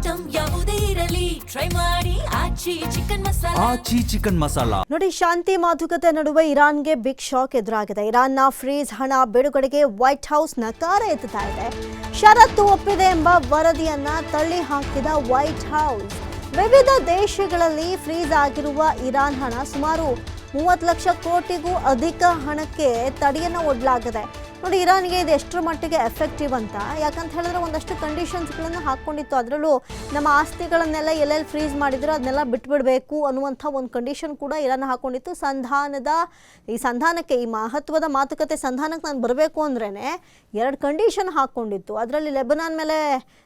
Item ಯಾವುದೇ ಇರಲಿ try ಮಾಡಿ ಆಚಿ ಚಿಕನ್ ಮಸಾಲಾ ನೋಡಿ, ಶಾಂತಿ ಮಾತುಕತೆ ನಡುವೆ ಇರಾನ್ಗೆ ಬಿಗ್ ಶಾಕ್ ಎದುರಾಗಿದೆ. ಇರಾನ್ನ ಫ್ರೀಸ್ ಹಣ ಬಿಡುಗಡೆಗೆ ವೈಟ್ ಹೌಸ್ ನಕಾರ ಎತ್ತುತ್ತಾ ಇದೆ. ಷರತ್ತು ಒಪ್ಪಿದೆ ಎಂಬ ವರದಿಯನ್ನ ತಳ್ಳಿ ಹಾಕಿದ ವೈಟ್ ಹೌಸ್ ವಿವಿಧ ದೇಶಗಳಲ್ಲಿ ಫ್ರೀಸ್ ಆಗಿರುವ ಇರಾನ್ ಹಣ ಸುಮಾರು 30 ಲಕ್ಷ ಕೋಟಿಗೂ ಅಧಿಕ ಹಣಕ್ಕೆ ತಡೆಯನ್ನು ಒಡ್ಡಲಾಗಿದೆ. ನೋಡಿ, ಇರಾನ್ಗೆ ಇದು ಎಷ್ಟರ ಮಟ್ಟಿಗೆ ಎಫೆಕ್ಟಿವ್ ಅಂತ, ಯಾಕಂತ ಹೇಳಿದ್ರೆ ಒಂದಷ್ಟು ಕಂಡೀಷನ್ಸ್ಗಳನ್ನು ಹಾಕ್ಕೊಂಡಿತ್ತು. ಅದರಲ್ಲೂ ನಮ್ಮ ಆಸ್ತಿಗಳನ್ನೆಲ್ಲ ಎಲ್ಲೆಲ್ಲಿ ಫ್ರೀಸ್ ಮಾಡಿದ್ರು ಅದನ್ನೆಲ್ಲ ಬಿಟ್ಬಿಡಬೇಕು ಅನ್ನುವಂಥ ಒಂದು ಕಂಡೀಷನ್ ಕೂಡ ಇರಾನ್ ಹಾಕ್ಕೊಂಡಿತ್ತು. ಸಂಧಾನಕ್ಕೆ ಈ ಮಹತ್ವದ ಮಾತುಕತೆ ಸಂಧಾನಕ್ಕೆ ನಾನು ಬರಬೇಕು ಅಂದ್ರೇ 2 ಕಂಡೀಷನ್ ಹಾಕ್ಕೊಂಡಿತ್ತು. ಅದರಲ್ಲಿ ಲೆಬನಾನ್ ಮೇಲೆ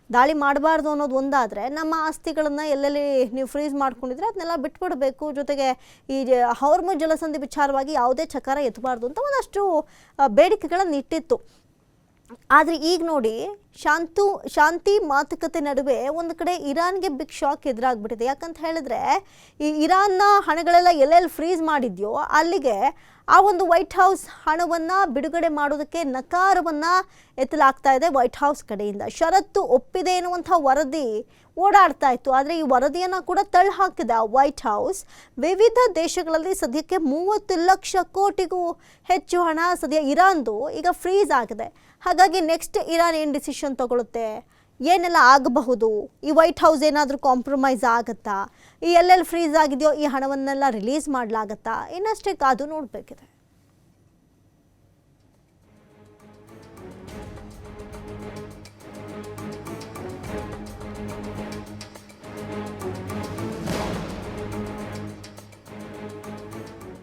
ದಾಳಿ ಮಾಡಬಾರ್ದು ಅನ್ನೋದು ಒಂದಾದರೆ, ನಮ್ಮ ಆಸ್ತಿಗಳನ್ನು ಎಲ್ಲೆಲ್ಲಿ ನೀವು ಫ್ರೀಸ್ ಮಾಡ್ಕೊಂಡಿದ್ರೆ ಅದನ್ನೆಲ್ಲ ಬಿಟ್ಬಿಡಬೇಕು, ಜೊತೆಗೆ ಈ ಹಾರ್ಮುಜ್ ಜಲಸಂಧಿ ವಿಚಾರವಾಗಿ ಯಾವುದೇ ಚಕಾರ ಎತ್ತಬಾರ್ದು ಅಂತ ಒಂದಷ್ಟು ಬೇಡಿಕೆಗಳನ್ನು ಇಟ್ಟಿತ್ತು. ಆದರೆ ಈಗ ನೋಡಿ, ಶಾಂತಿ ಮಾತುಕತೆ ನಡುವೆ ಒಂದು ಕಡೆ ಇರಾನ್ಗೆ ಬಿಗ್ ಶಾಕ್ ಎದುರಾಗ್ಬಿಟ್ಟಿದೆ. ಯಾಕಂತ ಹೇಳಿದ್ರೆ, ಈ ಇರಾನ್ನ ಹಣಗಳೆಲ್ಲ ಎಲ್ಲೆಲ್ಲಿ ಫ್ರೀಸ್ ಮಾಡಿದ್ಯೋ ಅಲ್ಲಿಗೆ ಆ ಒಂದು ವೈಟ್ ಹೌಸ್ ಹಣವನ್ನು ಬಿಡುಗಡೆ ಮಾಡೋದಕ್ಕೆ ನಕಾರವನ್ನು ಎತ್ತಲಾಗ್ತಾ ಇದೆ ವೈಟ್ ಹೌಸ್ ಕಡೆಯಿಂದ. ಷರತ್ತು ಒಪ್ಪಿದೆ ಎನ್ನುವಂಥ ವರದಿ ಓಡಾಡ್ತಾ ಇತ್ತು. ಆದರೆ ಈ ವರದಿಯನ್ನು ಕೂಡ ತಳ್ಳಿ ಹಾಕಿದ ವೈಟ್ ಹೌಸ್ ವಿವಿಧ ದೇಶಗಳಲ್ಲಿ ಸದ್ಯಕ್ಕೆ 30 ಲಕ್ಷ ಕೋಟಿಗೂ ಹೆಚ್ಚು ಹಣ ಸದ್ಯ ಇರಾನ್ದು ಈಗ ಫ್ರೀಸ್ ಆಗಿದೆ. ಹಾಗಾಗಿ ನೆಕ್ಸ್ಟ್ ಇರಾನ್ ಏನು ಡಿಸಿಷನ್ ತಗೊಳುತ್ತೆ, ಏನೆಲ್ಲ ಆಗಬಹುದು, ಈ ವೈಟ್ ಹೌಸ್ ಏನಾದರೂ ಕಾಂಪ್ರಮೈಸ್ ಆಗುತ್ತಾ, ಈ ಎಲ್ಲೆಲ್ಲಿ ಫ್ರೀಸ್ ಆಗಿದೆಯೋ ಈ ಹಣವನ್ನೆಲ್ಲ ರಿಲೀಸ್ ಮಾಡಲಾಗತ್ತಾ, ಇನ್ನಷ್ಟೇ ಕಾದು ನೋಡಬೇಕಿದೆ.